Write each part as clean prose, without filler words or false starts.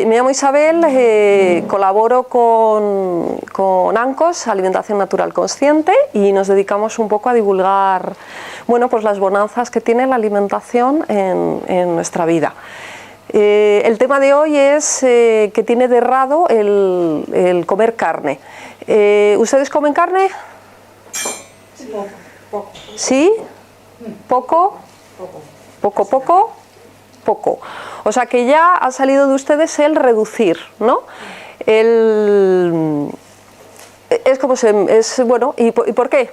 Me llamo Isabel, colaboro con ANCOS, Alimentación Natural Consciente, y nos dedicamos un poco a divulgar, bueno, pues las bonanzas que tiene la alimentación en nuestra vida. El tema de hoy es que tiene de errado el comer carne. ¿Ustedes comen carne? Sí, poco. ¿Sí? ¿Poco? Poco. O sea que ya ha salido de ustedes el reducir, ¿no? Es como bueno, ¿y por qué?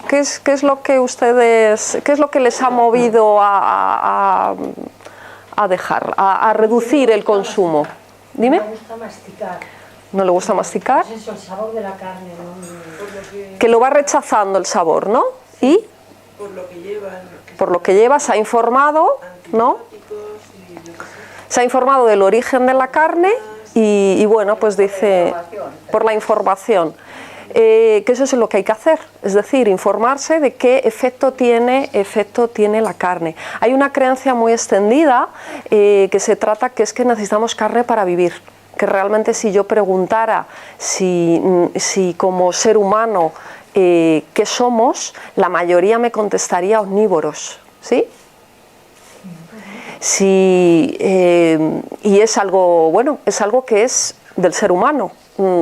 ¿Qué es lo que ustedes, qué es lo que les ha movido a dejar, a reducir el consumo? Dime. No le gusta masticar. ¿No le gusta masticar? Pues eso, el sabor de la carne, ¿no? Que lo va rechazando el sabor, ¿no? ¿Y? Por lo que lleva. Por lo que lleva, se ha informado, ¿no? Se ha informado del origen de la carne y bueno, pues dice, por la información, que eso es lo que hay que hacer, es decir, informarse de qué efecto tiene la carne. Hay una creencia muy extendida que se trata que es que necesitamos carne para vivir, que realmente si yo preguntara si como ser humano qué somos, la mayoría me contestaría omnívoros, ¿sí? Sí, y es algo, bueno, es algo que es del ser humano.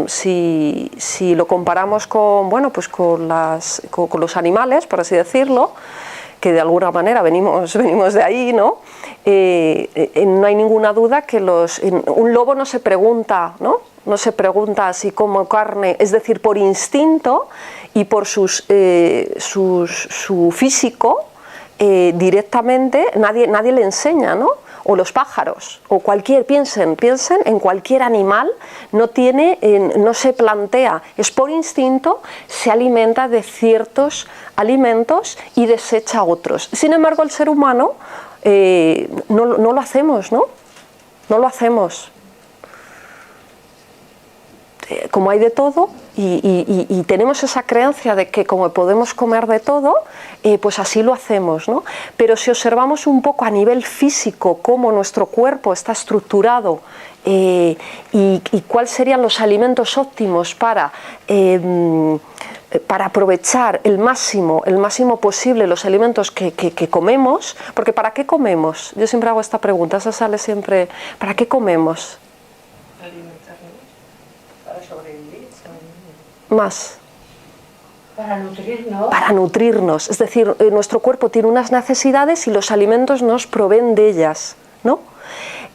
Si lo comparamos con, bueno, pues con los animales, por así decirlo, que de alguna manera venimos de ahí, ¿no? No hay ninguna duda que un lobo no se pregunta, ¿no? No se pregunta si como carne, es decir, por instinto y por su físico, directamente nadie le enseña, ¿no? O los pájaros, o piensen en cualquier animal, no se plantea, es por instinto, se alimenta de ciertos alimentos y desecha otros. Sin embargo, el ser humano no lo hacemos, ¿no? No lo hacemos. Como hay de todo y tenemos esa creencia de que como podemos comer de todo, pues así lo hacemos, ¿no? Pero si observamos un poco a nivel físico cómo nuestro cuerpo está estructurado y cuáles serían los alimentos óptimos para aprovechar el máximo posible los alimentos que comemos, porque ¿para qué comemos? Yo siempre hago esta pregunta, esa sale siempre, ¿para qué comemos? Más. Para nutrirnos. Es decir, nuestro cuerpo tiene unas necesidades y los alimentos nos proveen de ellas, ¿no?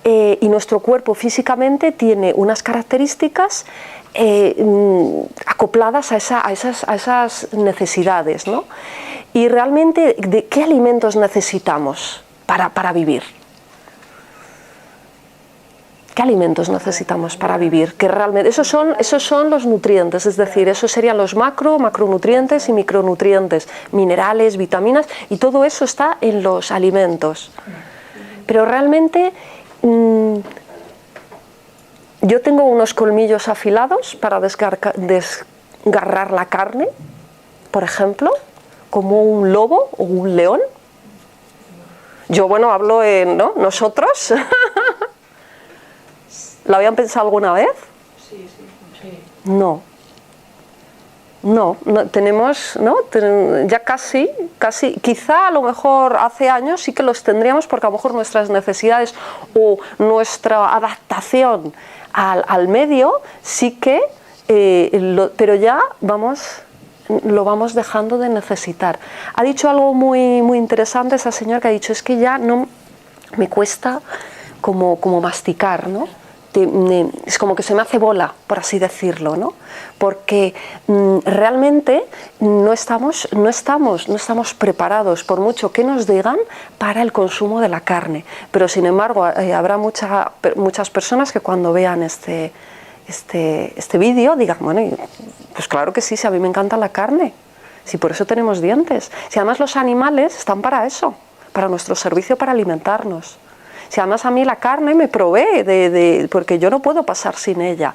Y nuestro cuerpo físicamente tiene unas características acopladas a esas necesidades, ¿no? Y realmente, ¿de qué alimentos necesitamos para vivir? ¿Qué alimentos necesitamos para vivir? Que realmente esos son los nutrientes, es decir, esos serían los macronutrientes y micronutrientes, minerales, vitaminas, y todo eso está en los alimentos. Pero realmente yo tengo unos colmillos afilados para desgarrar la carne, por ejemplo, como un lobo o un león. Yo, bueno, hablo ¿no? Nosotros. ¿Lo habían pensado alguna vez? Sí. No, tenemos, ¿no? Ya casi, quizá a lo mejor hace años sí que los tendríamos porque a lo mejor nuestras necesidades o nuestra adaptación al medio sí que, pero ya lo vamos dejando de necesitar. Ha dicho algo muy, muy interesante esa señora que ha dicho, es que ya no me cuesta como masticar, ¿no? Es como que se me hace bola, por así decirlo, ¿no? Porque realmente no estamos preparados, por mucho que nos digan, para el consumo de la carne. Pero sin embargo habrá muchas personas que cuando vean este vídeo digan, bueno, pues claro que sí, si a mí me encanta la carne, si por eso tenemos dientes, si además los animales están para eso, para nuestro servicio, para alimentarnos. Si además a mí la carne me provee porque yo no puedo pasar sin ella.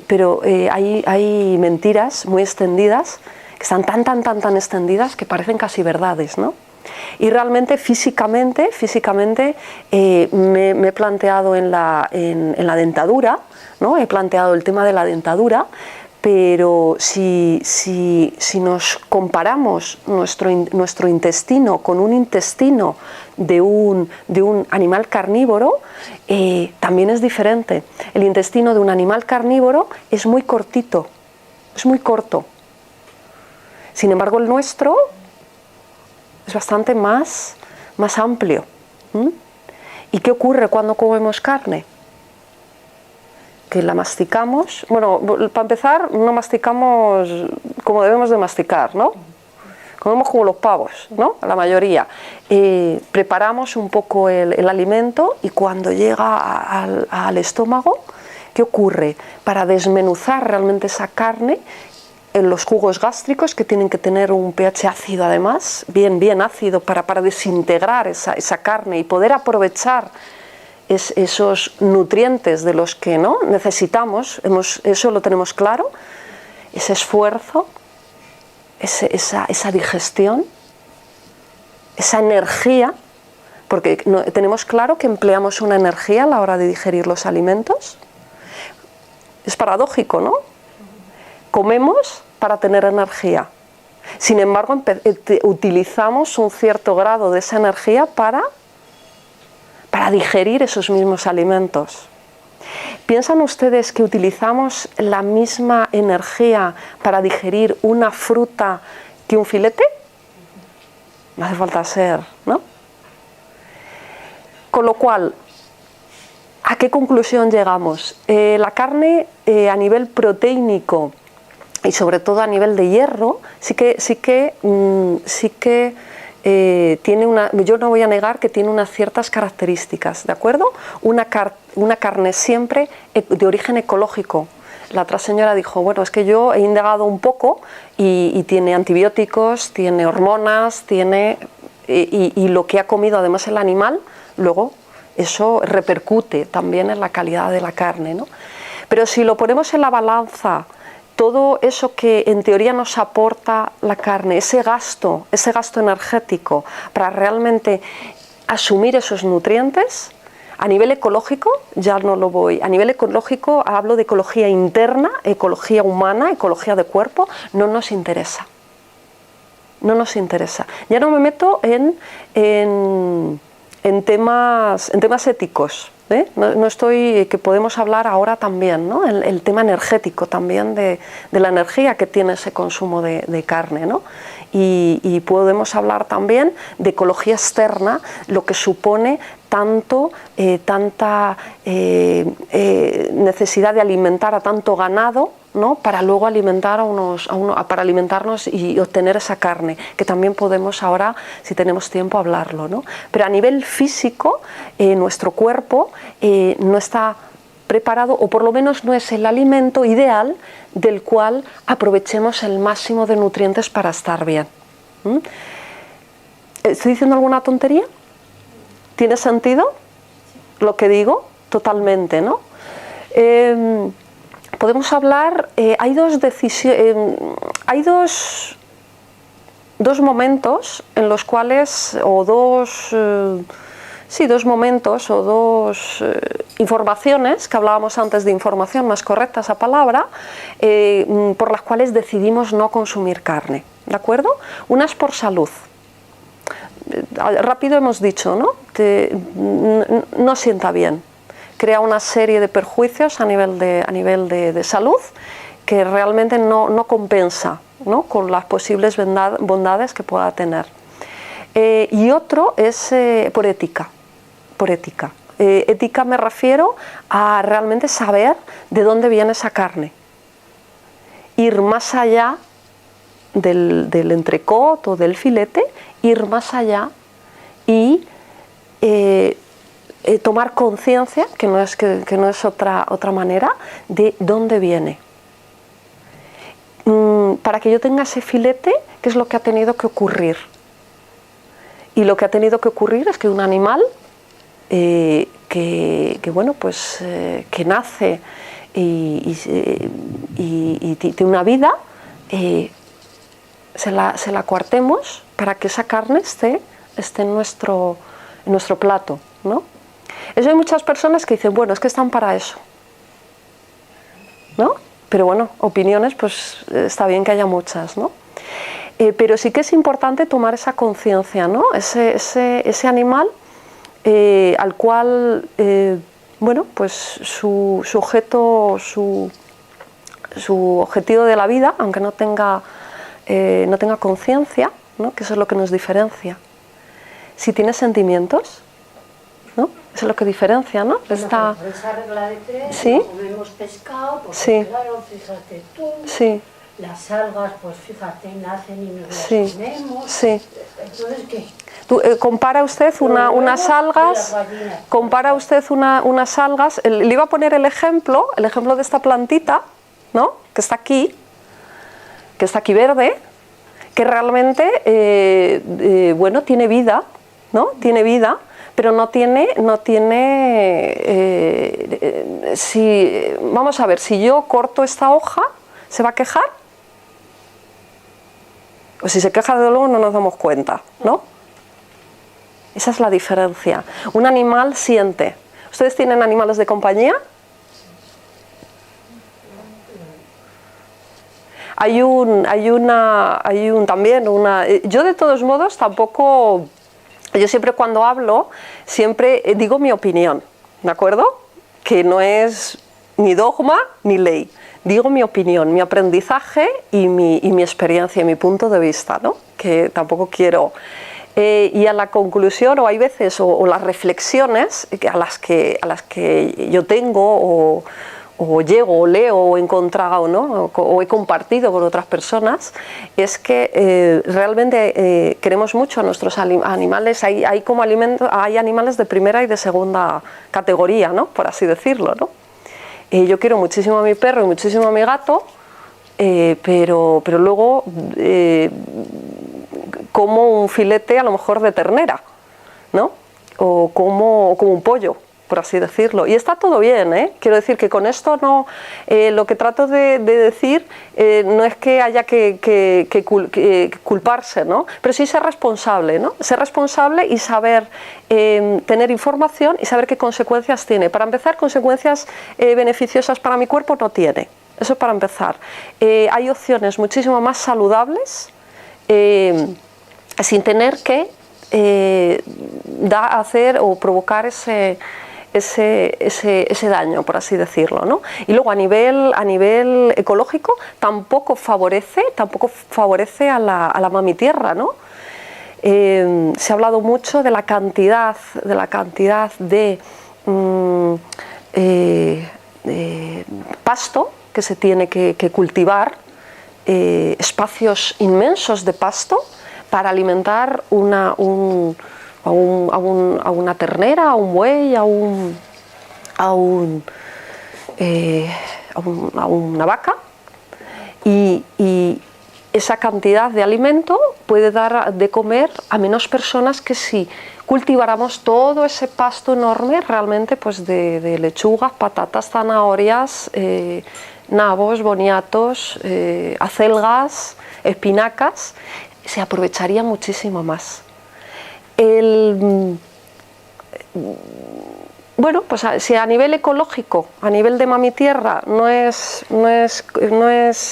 Pero hay mentiras muy extendidas que están tan extendidas que parecen casi verdades, ¿no? Y realmente físicamente me he planteado en la dentadura, ¿no? He planteado el tema de la dentadura, pero si nos comparamos nuestro intestino con un intestino de un animal carnívoro, también es diferente. El intestino de un animal carnívoro es muy cortito, es muy corto. Sin embargo, el nuestro es bastante más amplio. ¿Y qué ocurre cuando comemos carne? Que la masticamos. Bueno, para empezar, no masticamos como debemos de masticar, ¿no? Comemos como los pavos, ¿no? La mayoría. Preparamos un poco el alimento y cuando llega al estómago, ¿qué ocurre? Para desmenuzar realmente esa carne, en los jugos gástricos, que tienen que tener un pH ácido además, bien ácido, para desintegrar esa carne y poder aprovechar esos nutrientes de los que no necesitamos, eso lo tenemos claro, ese esfuerzo, esa digestión, esa energía, porque tenemos claro que empleamos una energía a la hora de digerir los alimentos. Es paradójico, ¿no? Comemos para tener energía. Sin embargo, utilizamos un cierto grado de esa energía para digerir esos mismos alimentos. ¿Piensan ustedes que utilizamos la misma energía para digerir una fruta que un filete? No hace falta ser, ¿no? Con lo cual, ¿a qué conclusión llegamos? La carne a nivel proteínico y sobre todo a nivel de hierro sí que tiene yo no voy a negar que tiene unas ciertas características, ¿de acuerdo? Una carne siempre de origen ecológico. La otra señora dijo, bueno, es que yo he indagado un poco y tiene antibióticos, tiene hormonas, y lo que ha comido además el animal, luego eso repercute también en la calidad de la carne, ¿no? Pero si lo ponemos en la balanza, todo eso que en teoría nos aporta la carne, ese gasto energético para realmente asumir esos nutrientes, a nivel ecológico, ya no lo voy, a nivel ecológico hablo de ecología interna, ecología humana, ecología de cuerpo, no nos interesa. No nos interesa. Ya no me meto en temas éticos. No estoy, que podemos hablar ahora también, ¿no? El tema energético también de la energía que tiene ese consumo de carne, ¿no? Y podemos hablar también de ecología externa, lo que supone tanta necesidad de alimentar a tanto ganado, ¿no? Para luego para alimentarnos y obtener esa carne, que también podemos ahora, si tenemos tiempo, hablarlo, ¿no? Pero a nivel físico, nuestro cuerpo no está preparado, o por lo menos no es el alimento ideal del cual aprovechemos el máximo de nutrientes para estar bien. ¿Estoy diciendo alguna tontería? ¿Tiene sentido lo que digo? Totalmente, ¿no? Podemos hablar, hay dos momentos en los cuales, dos momentos o dos informaciones, que hablábamos antes de información, más correcta esa palabra, por las cuales decidimos no consumir carne, ¿de acuerdo? Una es por salud. Rápido hemos dicho, ¿no? No sienta bien. Crea una serie de perjuicios a nivel de salud que realmente no compensa, ¿no? Con las posibles bondades que pueda tener. Y otro es por ética. Ética me refiero a realmente saber de dónde viene esa carne. Ir más allá del entrecot o del filete, ir más allá y tomar conciencia, que no es otra manera, de dónde viene. Para que yo tenga ese filete, ¿qué es lo que ha tenido que ocurrir? Y lo que ha tenido que ocurrir es que un animal que nace y tiene una vida, se la cuartemos para que esa carne esté en nuestro plato, ¿no? Eso hay muchas personas que dicen, bueno, es que están para eso, ¿no? Pero bueno, opiniones, pues está bien que haya muchas, ¿no? Pero sí que es importante tomar esa conciencia, ¿no? Ese animal al cual, bueno, pues su objetivo de la vida, aunque no tenga conciencia, ¿no? Que eso es lo que nos diferencia. Si tiene sentimientos, ¿no? Eso es lo que diferencia, ¿no? Bueno, esa regla de tres, ¿Sí? no comemos pescado, porque Sí. claro, fíjate tú, Sí, las algas, pues fíjate, nacen y nos las sí, comemos. sí. Entonces, ¿qué? Compara usted unas algas, unas algas, le iba a poner el ejemplo de esta plantita, ¿no? Que está aquí verde, que realmente, bueno, tiene vida, ¿no? Tiene vida, pero vamos a ver, si yo corto esta hoja, ¿se va a quejar? O si se queja, de luego no nos damos cuenta, ¿no? Esa es la diferencia. Un animal siente. ¿Ustedes tienen animales de compañía? Yo de todos modos tampoco, yo siempre cuando hablo, siempre digo mi opinión, ¿de acuerdo? Que no es ni dogma ni ley. Digo mi opinión, mi aprendizaje y mi experiencia, mi punto de vista, ¿no? Que tampoco quiero... y a la conclusión, o hay veces, o las reflexiones a las que yo tengo, o llego, o leo, o he encontrado, ¿no? O he compartido con otras personas, es que realmente queremos mucho a nuestros animales. Hay animales de primera y de segunda categoría, ¿no? Por así decirlo, ¿no? Yo quiero muchísimo a mi perro y muchísimo a mi gato, pero luego como un filete a lo mejor de ternera, ¿no? O como un pollo, por así decirlo. Y está todo bien, ¿eh? Quiero decir que con esto no... lo que trato de decir no es que haya que culparse, ¿no? Pero sí ser responsable, ¿no? Ser responsable y saber tener información y saber qué consecuencias tiene. Para empezar, consecuencias beneficiosas para mi cuerpo no tiene. Eso para empezar. Hay opciones muchísimo más saludables sin tener que hacer o provocar ese daño, por así decirlo, ¿no? Y luego a nivel ecológico tampoco favorece a la mami tierra, ¿no? Se ha hablado mucho de la cantidad de pasto que se tiene que cultivar, espacios inmensos de pasto para alimentar a una ternera, a un buey, a una vaca, y esa cantidad de alimento puede dar de comer a menos personas que si cultiváramos todo ese pasto enorme realmente, pues de lechugas, patatas, zanahorias, nabos, boniatos, acelgas, espinacas. Se aprovecharía muchísimo más. Bueno, pues si a nivel ecológico, a nivel de mami tierra no es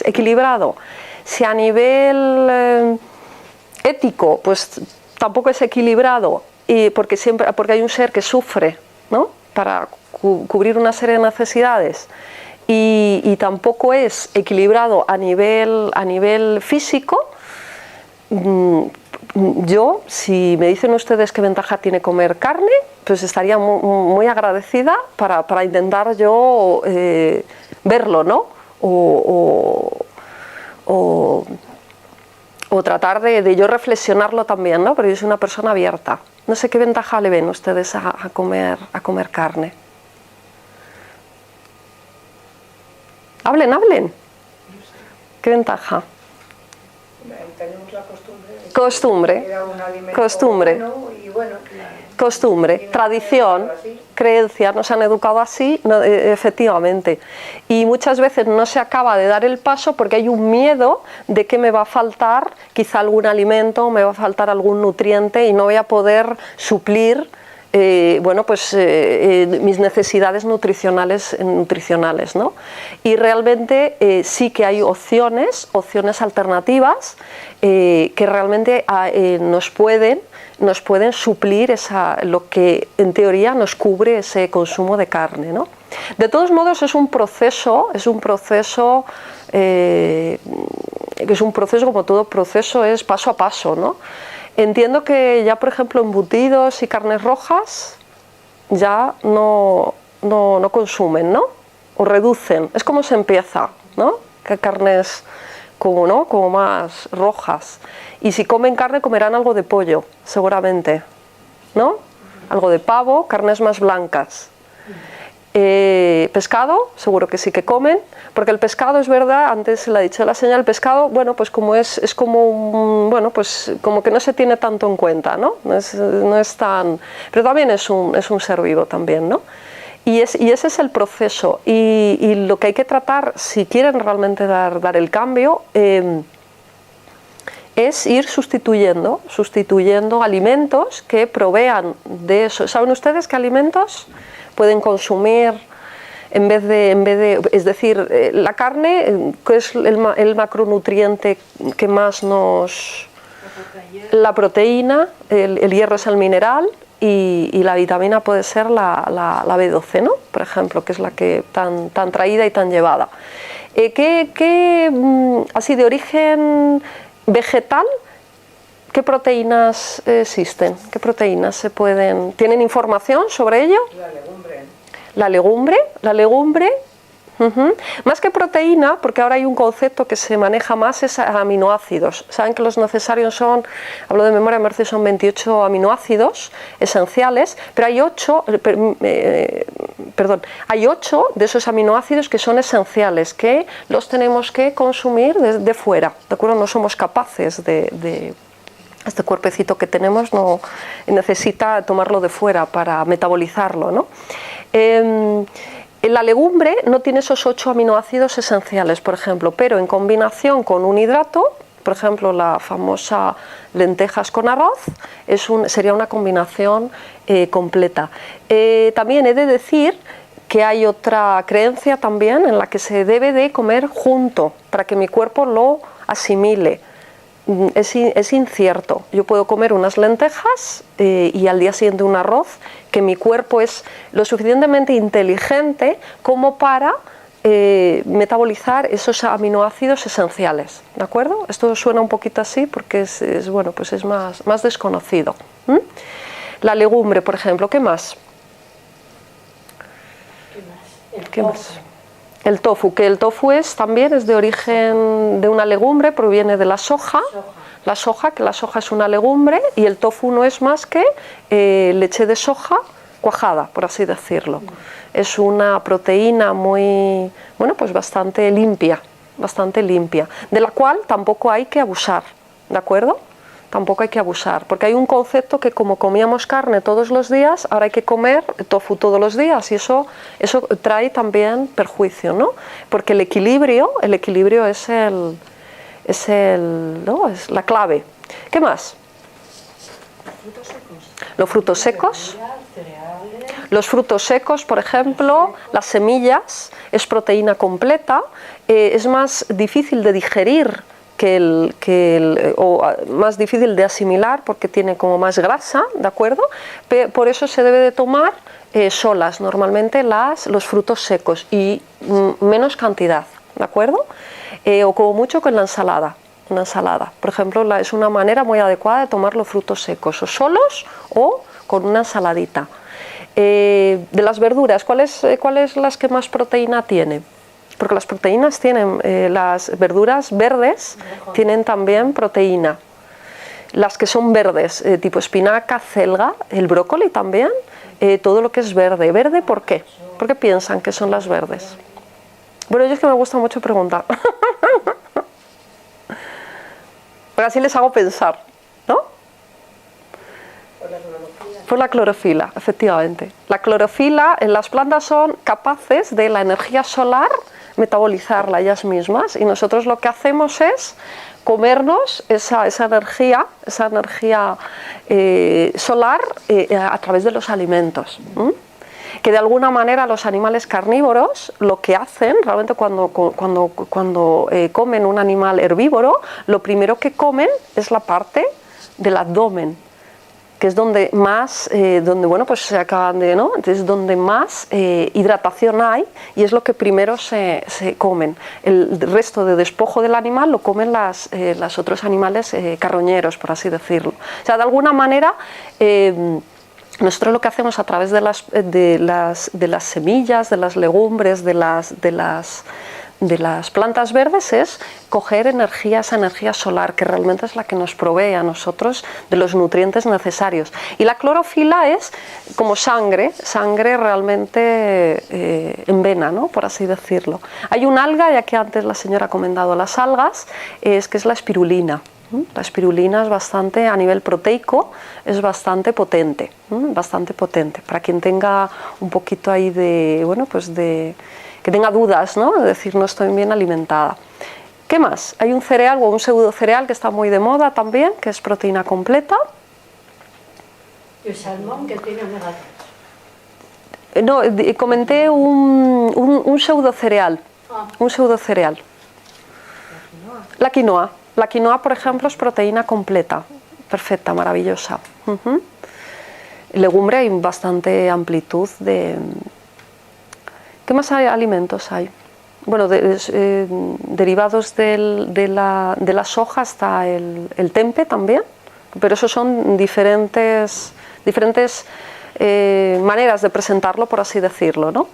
equilibrado, si a nivel ético pues tampoco es equilibrado, porque hay un ser que sufre, ¿no? Para cubrir una serie de necesidades, y tampoco es equilibrado a nivel físico. Yo, si me dicen ustedes qué ventaja tiene comer carne, pues estaría muy agradecida para intentar yo verlo, ¿no? O tratar de yo reflexionarlo también, ¿no? Pero yo soy una persona abierta. No sé qué ventaja le ven ustedes a comer carne. Hablen. ¿Qué ventaja? Hay tenemos la costumbre de Costumbre. que era un alimento Costumbre. bueno y bueno. Costumbre, tradición, creencia, nos han educado así, efectivamente. Y muchas veces no se acaba de dar el paso porque hay un miedo de que me va a faltar quizá algún alimento, me va a faltar algún nutriente y no voy a poder suplir mis necesidades nutricionales, ¿no? Y realmente sí que hay opciones alternativas que realmente nos pueden suplir lo que en teoría nos cubre ese consumo de carne, ¿no? De todos modos es un proceso como todo proceso, es paso a paso, ¿no? Entiendo que ya, por ejemplo, embutidos y carnes rojas ya no consumen, ¿no? O reducen. Es como se empieza, ¿no? Que carnes como más rojas. Y si comen carne, comerán algo de pollo, seguramente, ¿no? Algo de pavo, carnes más blancas. Pescado, seguro que sí que comen, porque el pescado es verdad, antes le ha dicho la señora, el pescado, bueno, pues como es como, pues como que no se tiene tanto en cuenta, ¿no? No es tan, pero también es un ser vivo también, ¿no? Y ese es el proceso, y lo que hay que tratar, si quieren realmente dar el cambio, es ir sustituyendo alimentos que provean de eso. ¿Saben ustedes qué alimentos pueden consumir en vez de es decir, la carne, que es el macronutriente que más nos... La proteína, el hierro es el mineral y la vitamina puede ser la B12, ¿no? Por ejemplo, que es la que tan traída y tan llevada. Así de origen vegetal, ¿qué proteínas existen? ¿Qué proteínas se pueden...? ¿Tienen información sobre ello? La legumbre. Más que proteína, porque ahora hay un concepto que se maneja más, es aminoácidos. Saben que los necesarios son, hablo de memoria, me parece son 28 aminoácidos esenciales, pero hay 8 de esos aminoácidos que son esenciales, que los tenemos que consumir de fuera, ¿de acuerdo? No somos capaces de este cuerpecito que tenemos no necesita tomarlo de fuera para metabolizarlo, ¿no? La legumbre no tiene esos 8 aminoácidos esenciales, por ejemplo, pero en combinación con un hidrato, por ejemplo, la famosa lentejas con arroz, sería una combinación completa. También he de decir que hay otra creencia también en la que se debe de comer junto para que mi cuerpo lo asimile. Es incierto. Yo puedo comer unas lentejas y al día siguiente un arroz, que mi cuerpo es lo suficientemente inteligente como para metabolizar esos aminoácidos esenciales, ¿de acuerdo? Esto suena un poquito así porque es más desconocido. La legumbre, por ejemplo, ¿qué más? ¿Qué más? El tofu, que el tofu también es de origen de una legumbre, proviene de la soja. La soja es una legumbre, y el tofu no es más que leche de soja cuajada, por así decirlo. Es una proteína muy, bastante limpia, de la cual tampoco hay que abusar, ¿de acuerdo? Tampoco hay que abusar, porque hay un concepto que como comíamos carne todos los días, ahora hay que comer tofu todos los días, y eso trae también perjuicio, ¿no? Porque el equilibrio es la clave. ¿Qué más? Los frutos secos. Los frutos secos, por ejemplo, las semillas, es proteína completa, es más difícil de digerir o más difícil de asimilar porque tiene como más grasa, ¿de acuerdo? Por eso se debe de tomar solas normalmente los frutos secos y menos cantidad, ¿de acuerdo? O como mucho con la ensalada. Una ensalada, por ejemplo, es una manera muy adecuada de tomar los frutos secos, o solos o con una ensaladita. De las verduras, ¿cuáles las que más proteína tienen? Porque las proteínas tienen, las verduras verdes tienen también proteína. Las que son verdes, tipo espinaca, celga, el brócoli también, todo lo que es verde. ¿Verde por qué? ¿Por qué piensan que son las verdes? Bueno, yo es que me gusta mucho preguntar. Porque así les hago pensar, ¿no? Por la clorofila. Por la clorofila, efectivamente. La clorofila en las plantas son capaces de la energía solar metabolizarla ellas mismas, y nosotros lo que hacemos es comernos esa energía solar a través de los alimentos. Que de alguna manera los animales carnívoros lo que hacen, realmente cuando comen un animal herbívoro, lo primero que comen es la parte del abdomen, que es donde más, bueno, pues se acaban de, ¿no? Es donde más hidratación hay, y es lo que primero se comen. El resto de despojo del animal lo comen los otros animales carroñeros, por así decirlo. O sea, de alguna manera, nosotros lo que hacemos a través de las semillas, de las legumbres, de las plantas verdes, es coger esa energía solar, que realmente es la que nos provee a nosotros de los nutrientes necesarios. Y la clorofila es como sangre realmente en vena, ¿no? Por así decirlo. Hay un alga, ya que antes la señora ha comentado las algas, que es la espirulina. La espirulina es bastante, a nivel proteico, es bastante potente, para quien tenga un poquito ahí de, bueno, pues que tenga dudas, ¿no? Es decir, no estoy bien alimentada. ¿Qué más? Hay un cereal o un pseudo cereal que está muy de moda también, que es proteína completa. Y el salmón, que tiene omega 3. No, comenté un pseudo cereal. Un pseudo cereal. La quinoa. La quinoa, por ejemplo, es proteína completa, perfecta, maravillosa. Legumbre hay bastante amplitud de... ¿Qué más alimentos hay? Bueno, derivados de la soja está el tempe también, pero eso son diferentes maneras de presentarlo, por así decirlo, ¿no?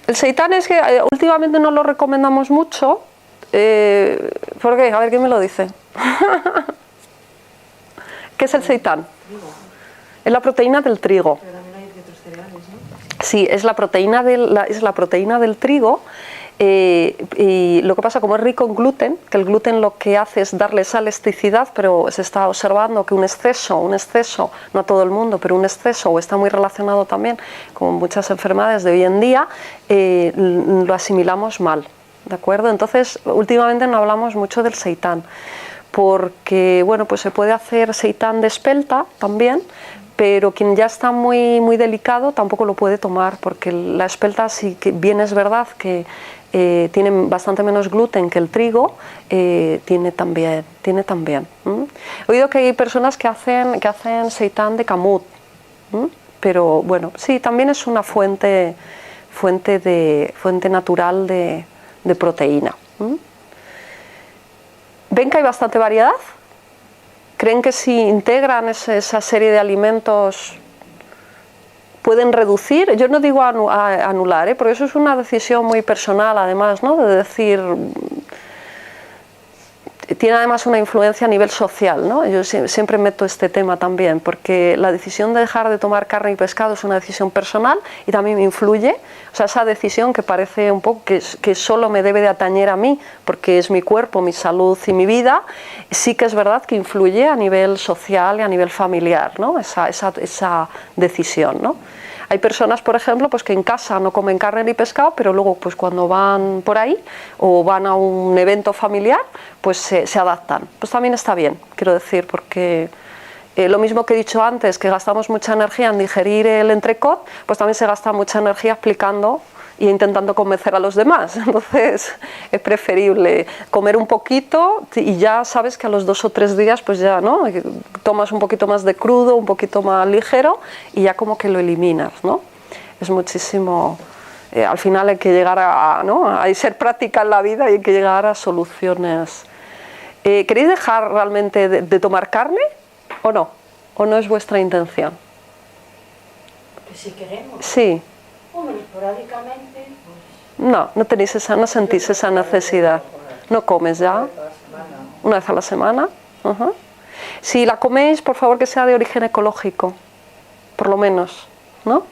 El seitán es que últimamente no lo recomendamos mucho. ¿Por qué? A ver, ¿quién me lo dice? ¿Qué es el seitán? Es la proteína del trigo. Pero también hay de otros cereales, ¿no? Sí, es la proteína del trigo. Y lo que pasa, como es rico en gluten, que el gluten lo que hace es darle esa elasticidad, pero se está observando que un exceso, no a todo el mundo, pero un exceso, o está muy relacionado también con muchas enfermedades de hoy en día, lo asimilamos mal, ¿de acuerdo? Entonces, últimamente no hablamos mucho del seitán, porque, bueno, pues se puede hacer seitán de espelta también, pero quien ya está muy, muy delicado tampoco lo puede tomar, porque la espelta, sí que bien es verdad que tiene bastante menos gluten que el trigo, tiene también. He oído que hay personas que hacen seitán de camut, pero bueno, sí, también es una fuente natural de proteína. ¿Ven que hay bastante variedad? ¿Creen que si integran esa serie de alimentos pueden reducir? Yo no digo anular, porque eso es una decisión muy personal, además, ¿no? De decir, tiene además una influencia a nivel social, ¿no? Yo siempre meto este tema también, porque la decisión de dejar de tomar carne y pescado es una decisión personal y también me influye. O sea, esa decisión que parece un poco que solo me debe de atañer a mí, porque es mi cuerpo, mi salud y mi vida, sí que es verdad que influye a nivel social y a nivel familiar, ¿no? Esa decisión, ¿no? Hay personas, por ejemplo, pues que en casa no comen carne ni pescado, pero luego pues cuando van por ahí o van a un evento familiar, pues se adaptan. Pues también está bien, quiero decir, porque lo mismo que he dicho antes, que gastamos mucha energía en digerir el entrecot, pues también se gasta mucha energía explicando y intentando convencer a los demás. Entonces es preferible comer un poquito y ya sabes que a los 2 o 3 días pues ya, ¿no? Tomas un poquito más de crudo, un poquito más ligero y ya como que lo eliminas, ¿no? Es muchísimo... al final hay que llegar ¿no? Hay que ser práctica en la vida y hay que llegar a soluciones. ¿Queréis dejar realmente de tomar carne o no? ¿O no es vuestra intención? Que si queremos. Sí. Hombre, esporádicamente, pues... No tenéis no sentís esa necesidad. ¿No comes ya? ¿Una vez a la semana? Uh-huh. Si la coméis, por favor, que sea de origen ecológico, por lo menos, ¿no?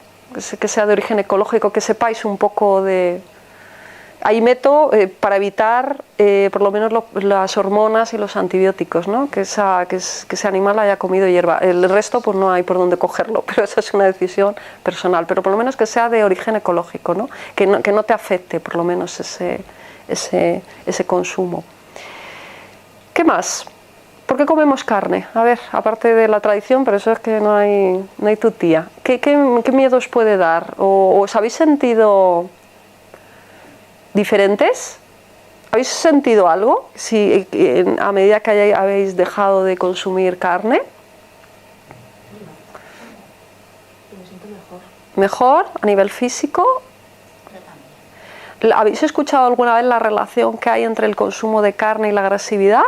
Que sea de origen ecológico, que sepáis un poco de... ahí meto para evitar por lo menos las hormonas y los antibióticos, ¿no? Que ese animal haya comido hierba. El resto pues no hay por dónde cogerlo, pero esa es una decisión personal, pero por lo menos que sea de origen ecológico, ¿no? Que no te afecte por lo menos ese consumo. ¿Qué más? ¿Por qué comemos carne? A ver, aparte de la tradición, pero eso es que no hay tutía. ¿Qué miedo os puede dar? ¿O os habéis sentido diferentes? ¿Habéis sentido algo si a medida que habéis dejado de consumir carne? Me siento mejor. ¿Mejor a nivel físico? ¿Habéis escuchado alguna vez la relación que hay entre el consumo de carne y la agresividad?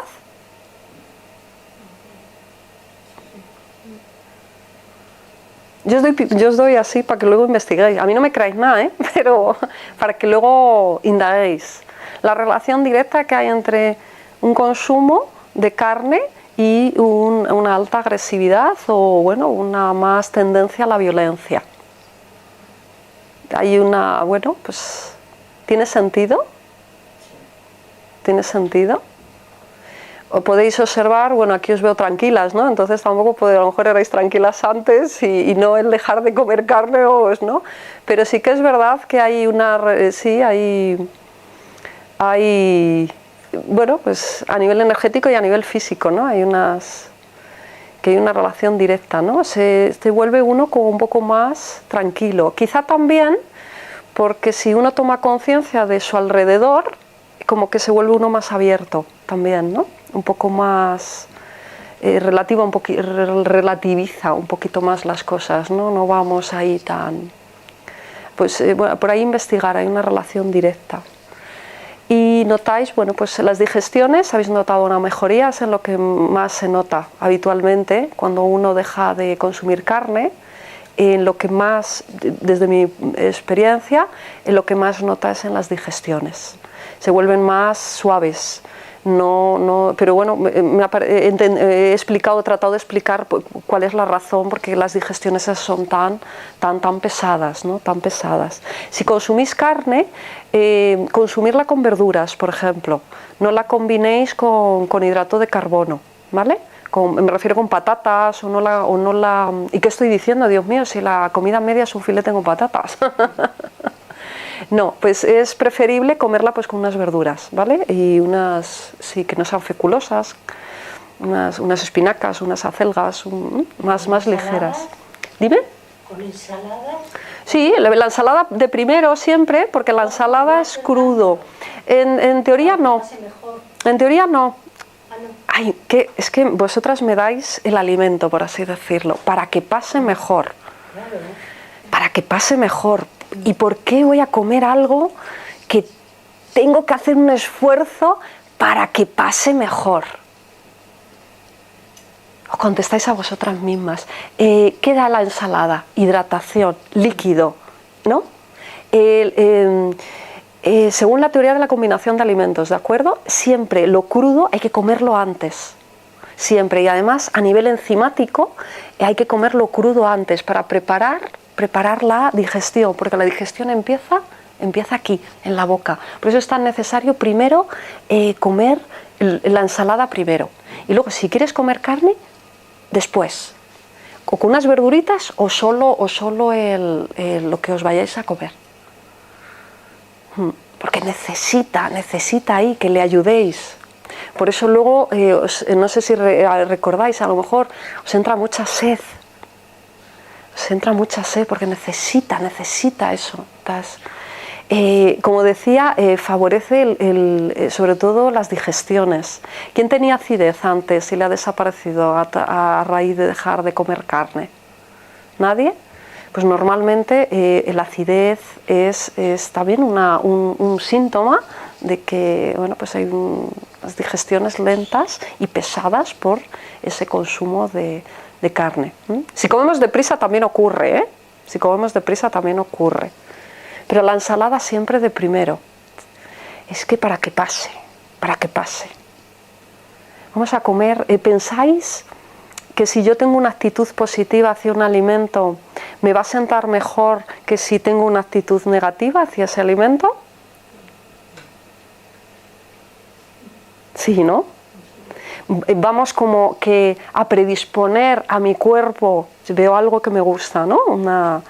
Yo os doy así para que luego investiguéis. A mí no me creáis nada, ¿eh? Pero para que luego indaguéis. La relación directa que hay entre un consumo de carne y una alta agresividad o, bueno, una más tendencia a la violencia. Hay pues, ¿tiene sentido? ¿Tiene sentido? O podéis observar, bueno, aquí os veo tranquilas, ¿no? Entonces tampoco a lo mejor erais tranquilas antes y no el dejar de comer carne, ¿no? Pero sí que es verdad que hay bueno, pues a nivel energético y a nivel físico, ¿no? Hay una relación directa, ¿no? Se vuelve uno como un poco más tranquilo. Quizá también porque si uno toma conciencia de su alrededor, como que se vuelve uno más abierto también, ¿no? Un poco más relativiza un poquito más las cosas, ¿no? No vamos ahí tan... Pues bueno, por ahí investigar, hay una relación directa. Y notáis, bueno, pues las digestiones, habéis notado una mejoría, es en lo que más se nota habitualmente cuando uno deja de consumir carne. En lo que más, desde mi experiencia, en lo que más nota es en las digestiones. Se vuelven más suaves. Pero bueno, he tratado de explicar cuál es la razón, porque las digestiones son tan pesadas, ¿no? Tan pesadas. Si consumís carne, consumirla con verduras, por ejemplo. No la combinéis con hidrato de carbono, ¿vale? Me refiero con patatas ¿Y qué estoy diciendo? Dios mío, si la comida media es un filete con patatas. No, pues es preferible comerla pues con unas verduras, ¿vale? Y que no sean feculosas, unas espinacas, unas acelgas, más ligeras. ¿Dime? ¿Con ensalada? Sí, la ensalada de primero siempre, porque la ensalada es crudo. En teoría no. En teoría no. Ay, es que vosotras me dais el alimento, por así decirlo, para que pase mejor. Para que pase mejor. ¿Y por qué voy a comer algo que tengo que hacer un esfuerzo para que pase mejor? Os contestáis a vosotras mismas. ¿Qué da la ensalada? Hidratación, líquido, ¿no? Según la teoría de la combinación de alimentos, ¿de acuerdo? Siempre lo crudo hay que comerlo antes. Siempre. Y además, a nivel enzimático, hay que comerlo crudo antes para preparar la digestión, porque la digestión empieza aquí, en la boca. Por eso es tan necesario primero comer la ensalada primero. Y luego, si quieres comer carne, después. O con unas verduritas o solo lo que os vayáis a comer. Porque necesita ahí que le ayudéis. Por eso luego, no sé si recordáis, a lo mejor os entra mucha sed. Porque necesita eso. Como decía, favorece sobre todo las digestiones. ¿Quién tenía acidez antes y le ha desaparecido a raíz de dejar de comer carne? ¿Nadie? Pues normalmente la acidez es también un síntoma de que pues hay unas digestiones lentas y pesadas por ese consumo de carne. Si comemos deprisa también ocurre, ¿eh? Si comemos deprisa también ocurre. Pero la ensalada siempre de primero. Es que para que pase. Vamos a comer. ¿Pensáis que si yo tengo una actitud positiva hacia un alimento, me va a sentar mejor que si tengo una actitud negativa hacia ese alimento? Sí, ¿no? Vamos como que a predisponer a mi cuerpo, veo algo que me gusta, ¿no?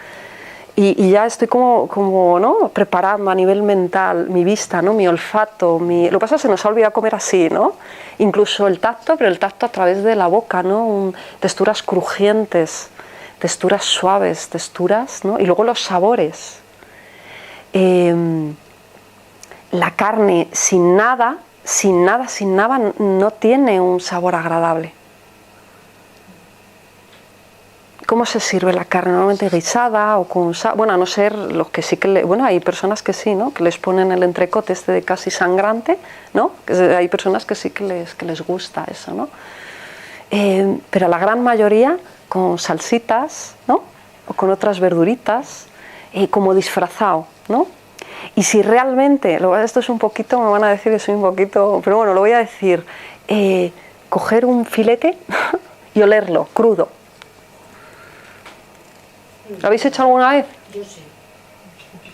Y ya estoy como ¿no? preparando a nivel mental mi vista, ¿no? Mi olfato, lo que pasa es que se nos ha olvidado comer así, ¿no? Incluso el tacto, pero el tacto a través de la boca, ¿no? Texturas crujientes, texturas suaves, texturas, ¿no? Y luego los sabores. La carne sin nada, no tiene un sabor agradable. ¿Cómo se sirve la carne? Normalmente guisada o con sal. Bueno, a no ser los que sí que bueno, hay personas que sí, ¿no? Que les ponen el entrecote este de casi sangrante, ¿no? Hay personas que sí que les gusta eso, ¿no? Pero la gran mayoría con salsitas, ¿no? O con otras verduritas, como disfrazado, ¿no? Y si realmente, esto es un poquito, me van a decir que soy un poquito, pero bueno, lo voy a decir, coger un filete y olerlo crudo. ¿Lo habéis hecho alguna vez? Yo sí.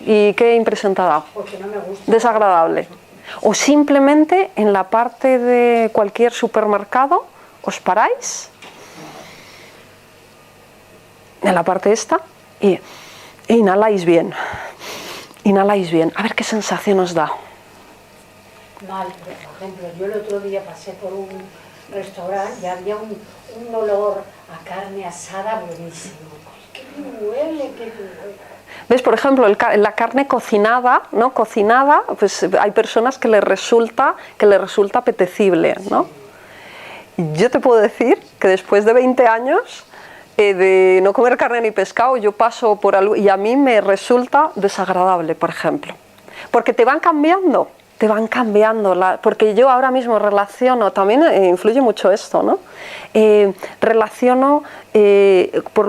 ¿Y qué impresión te ha dado? Porque no me gusta. Desagradable. O simplemente en la parte de cualquier supermercado os paráis, en la parte esta, y inhaláis bien. Inhaláis bien. A ver qué sensación os da. Mal, pero, por ejemplo, yo el otro día pasé por un restaurante y había un olor a carne asada buenísimo. ¡Qué bien huele, qué bien huele! ¿Ves? Por ejemplo, la carne cocinada, ¿no? Cocinada, pues hay personas que les resulta apetecible, ¿no? Yo te puedo decir que después de 20 años de no comer carne ni pescado, yo paso por algo y a mí me resulta desagradable, por ejemplo. Porque te van cambiando, porque yo ahora mismo relaciono, también influye mucho esto, ¿no? Relaciono, por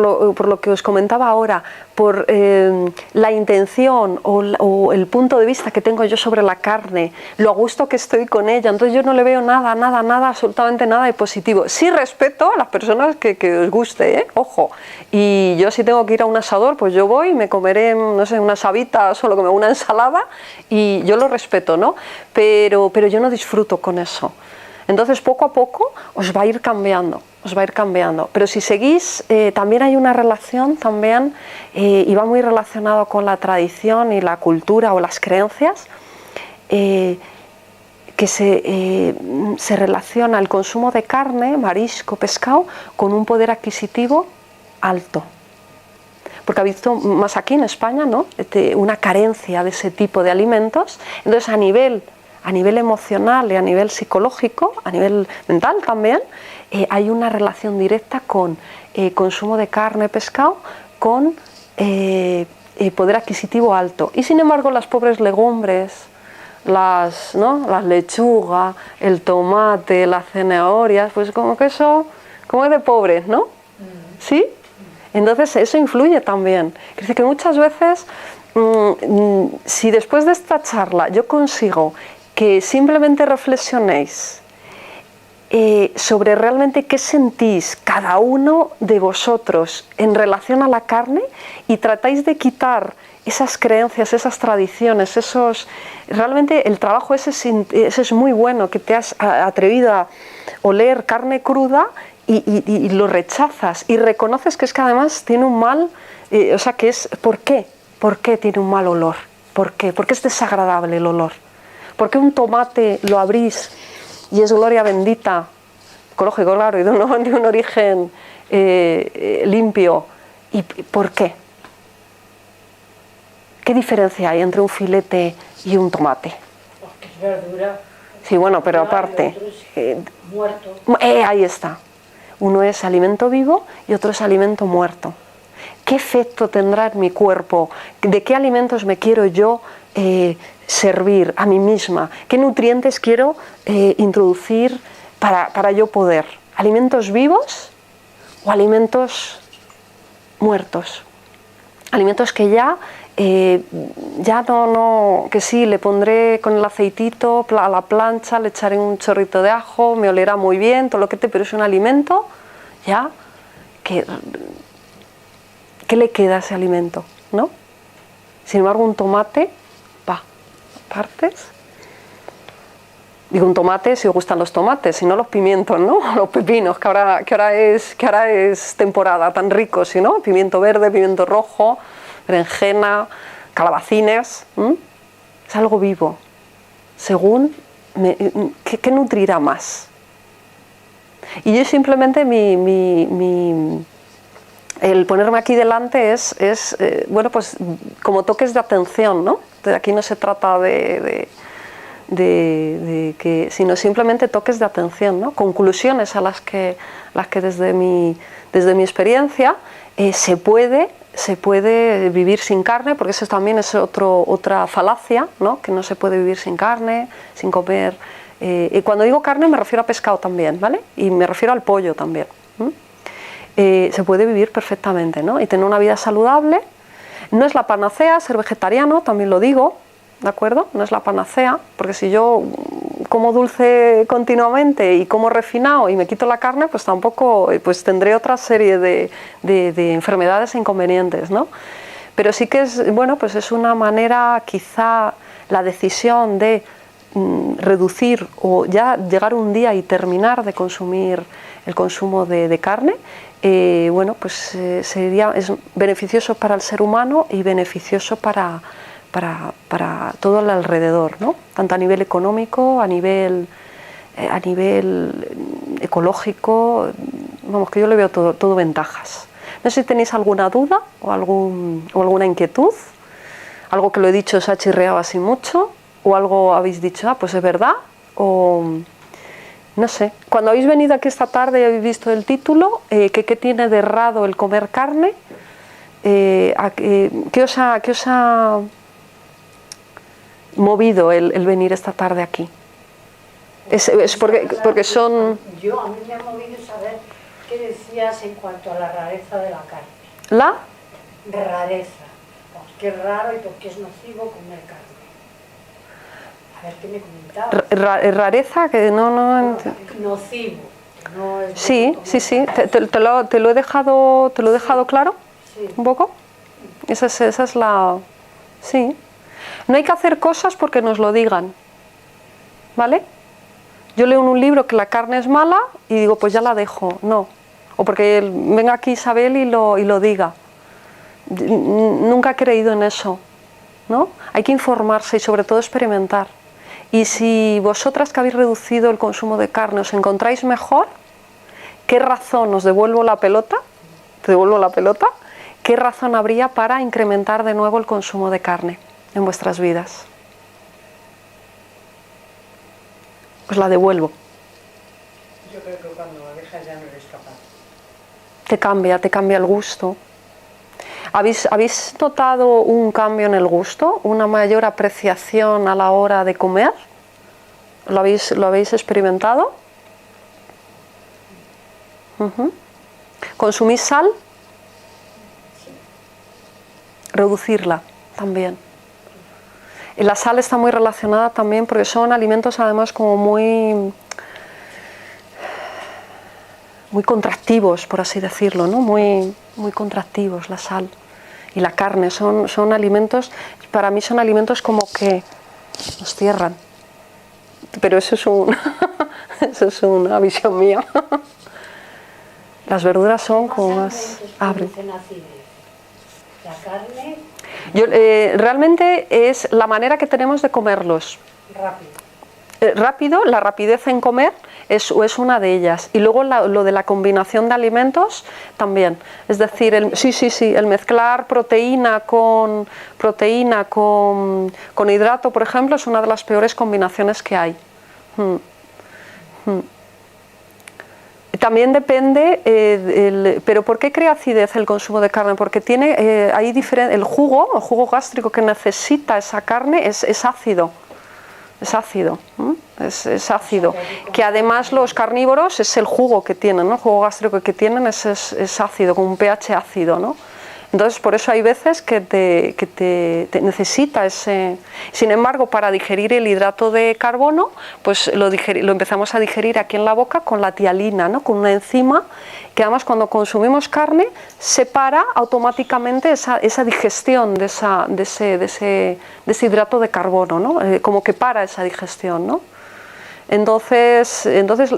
lo que os comentaba ahora, por la intención o el punto de vista que tengo yo sobre la carne, lo a gusto que estoy con ella, entonces yo no le veo nada, absolutamente nada de positivo. Sí respeto a las personas que os guste, ojo, y yo si tengo que ir a un asador, pues yo voy y me comeré, no sé, unas habitas o lo que me una ensalada y yo lo respeto, ¿no? Pero yo no disfruto con eso. Entonces poco a poco os va a ir cambiando, pero si seguís, también hay una relación también, y va muy relacionado con la tradición y la cultura o las creencias, que se relaciona el consumo de carne, marisco, pescado, con un poder adquisitivo alto. Porque ha visto más aquí en España, ¿no? Una carencia de ese tipo de alimentos. Entonces a nivel emocional y a nivel psicológico, a nivel mental también, hay una relación directa con consumo de carne, pescado, con poder adquisitivo alto. Y sin embargo las pobres legumbres, las lechugas, el tomate, las zanahorias, pues como que eso, como es de pobres, ¿no? ¿Sí? Entonces eso influye también. Es decir, que muchas veces, si después de esta charla yo consigo que simplemente reflexionéis sobre realmente qué sentís cada uno de vosotros en relación a la carne y tratáis de quitar esas creencias, esas tradiciones, realmente el trabajo ese es muy bueno, que te has atrevido a oler carne cruda y lo rechazas y reconoces que es que además tiene un mal, o sea que es, ¿por qué? ¿Por qué tiene un mal olor? ¿Por qué? ¿Por qué es desagradable el olor? ¿Por qué un tomate lo abrís y es gloria bendita, ecológico, claro, y de un origen limpio? ¿Y por qué? ¿Qué diferencia hay entre un filete y un tomate? Porque es verdura. Sí, bueno, pero aparte, muerto. Ahí está. Uno es alimento vivo y otro es alimento muerto. ¿Qué efecto tendrá en mi cuerpo? ¿De qué alimentos me quiero yo servir a mí misma? ¿Qué nutrientes quiero introducir para yo poder? ¿Alimentos vivos o alimentos muertos? Alimentos que ya no, que sí, le pondré con el aceitito a la plancha, le echaré un chorrito de ajo, me olerá muy bien, todo lo que pero es un alimento ya que ¿qué le queda a ese alimento? ¿No? Sin embargo, un tomate, partes, Digo un tomate si os gustan los tomates, si no los pimientos, ¿no? Los pepinos, que ahora es temporada, tan ricos, ¿sí, no? Pimiento verde, pimiento rojo, berenjena, calabacines. Es algo vivo. Según, ¿qué nutrirá más? Y yo simplemente el ponerme aquí delante es bueno, pues como toques de atención, ¿no? De aquí no se trata de que, sino simplemente toques de atención, ¿no? Conclusiones a las que desde mi experiencia se puede vivir sin carne, porque eso también es otra falacia, ¿no? Que no se puede vivir sin carne, sin comer. Y cuando digo carne me refiero a pescado también, ¿vale? Y me refiero al pollo también. Se puede vivir perfectamente, ¿no? Y tener una vida saludable. No es la panacea ser vegetariano, también lo digo, ¿de acuerdo? No es la panacea, porque si yo como dulce continuamente y como refinado y me quito la carne, pues tampoco, pues tendré otra serie de enfermedades e inconvenientes, ¿no? Pero sí que es, bueno, pues es una manera, quizá la decisión de reducir o ya llegar un día y terminar de consumir el consumo de carne, bueno, pues es beneficioso para el ser humano y beneficioso para todo el alrededor, ¿no? Tanto a nivel económico, a nivel ecológico, vamos, que yo le veo todo ventajas. No sé si tenéis alguna duda o alguna inquietud, algo que lo he dicho os ha chirreado así mucho, o algo habéis dicho, pues es verdad, o no sé. Cuando habéis venido aquí esta tarde y habéis visto el título, ¿qué tiene de errado el comer carne? ¿Qué os ha movido el venir esta tarde aquí? Es porque son... Yo, a mí me ha movido saber qué decías en cuanto a la rareza de la carne. ¿La? Rareza. ¿Por qué es raro y por qué es nocivo comer carne? A ver, ¿qué me comentabas? Rareza, que no... Nocivo. No es sí. ¿Te lo he dejado claro? Sí. ¿Un poco? Esa es la... Sí. No hay que hacer cosas porque nos lo digan, ¿vale? Yo leo en un libro que la carne es mala y digo, pues ya la dejo. No. O porque venga aquí Isabel y lo diga. Nunca he creído en eso, ¿no? Hay que informarse y sobre todo experimentar. Y si vosotras que habéis reducido el consumo de carne os encontráis mejor, ¿qué razón os devuelvo la pelota? ¿Te devuelvo la pelota? ¿Qué razón habría para incrementar de nuevo el consumo de carne en vuestras vidas? Os la devuelvo. Yo creo que cuando lo dejas ya no eres capaz. Te cambia el gusto. ¿Habéis notado un cambio en el gusto? ¿Una mayor apreciación a la hora de comer? ¿Lo habéis experimentado? ¿Consumís sal? Reducirla también. Y la sal está muy relacionada también porque son alimentos además como muy contractivos, por así decirlo, ¿no? Muy contractivos, la sal y la carne son alimentos, para mí son alimentos como que nos cierran, pero eso es una visión mía. Las verduras son como más abren. La carne realmente es la manera que tenemos de comerlos. Rápido, la rapidez en comer es una de ellas. Y luego lo de la combinación de alimentos también. Es decir, el mezclar proteína con hidrato, por ejemplo, es una de las peores combinaciones que hay. También depende, pero ¿por qué crea acidez el consumo de carne? Porque tiene el jugo gástrico que necesita esa carne es ácido. Es ácido, es ácido. Que además los carnívoros es el jugo que tienen, ¿no? El jugo gástrico que tienen es ácido, con un pH ácido, ¿no? Entonces, por eso hay veces que te necesita ese... Sin embargo, para digerir el hidrato de carbono, pues lo empezamos a digerir aquí en la boca con la tialina, ¿no? Con una enzima que además cuando consumimos carne separa automáticamente esa digestión de ese hidrato de carbono, ¿no? Como que para esa digestión, ¿no? Entonces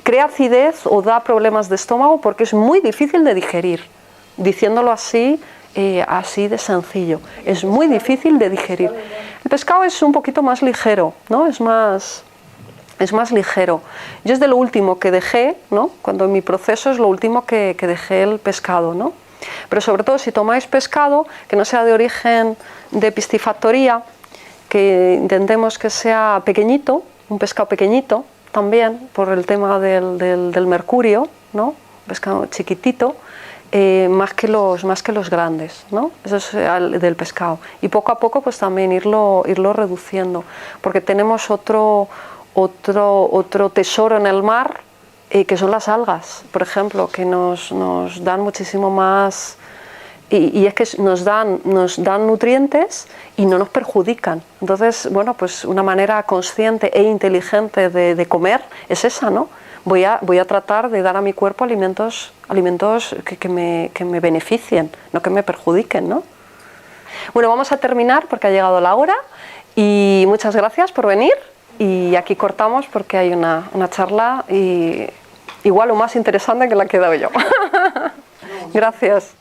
crea acidez o da problemas de estómago porque es muy difícil de digerir. Diciéndolo así, así de sencillo. Es muy difícil de digerir. El pescado es un poquito más ligero, ¿no? Es más ligero. Yo es de lo último que dejé, ¿no? Cuando en mi proceso es lo último que dejé el pescado, ¿no? Pero sobre todo si tomáis pescado que no sea de origen de piscifactoría, que intentemos que sea pequeñito, un pescado pequeñito también, por el tema del mercurio, ¿no? Pescado chiquitito, más que los grandes, ¿no? Eso es del pescado. Y poco a poco pues también irlo reduciendo, porque tenemos otro tesoro en el mar, que son las algas, por ejemplo, que nos dan muchísimo más, y es que nos dan nutrientes y no nos perjudican. Entonces, bueno, pues una manera consciente e inteligente de comer es esa, ¿no? Voy a tratar de dar a mi cuerpo alimentos que me beneficien, no que me perjudiquen, ¿no? Bueno, vamos a terminar porque ha llegado la hora y muchas gracias por venir. Y aquí cortamos porque hay una charla igual o más interesante que la que he dado yo. Gracias.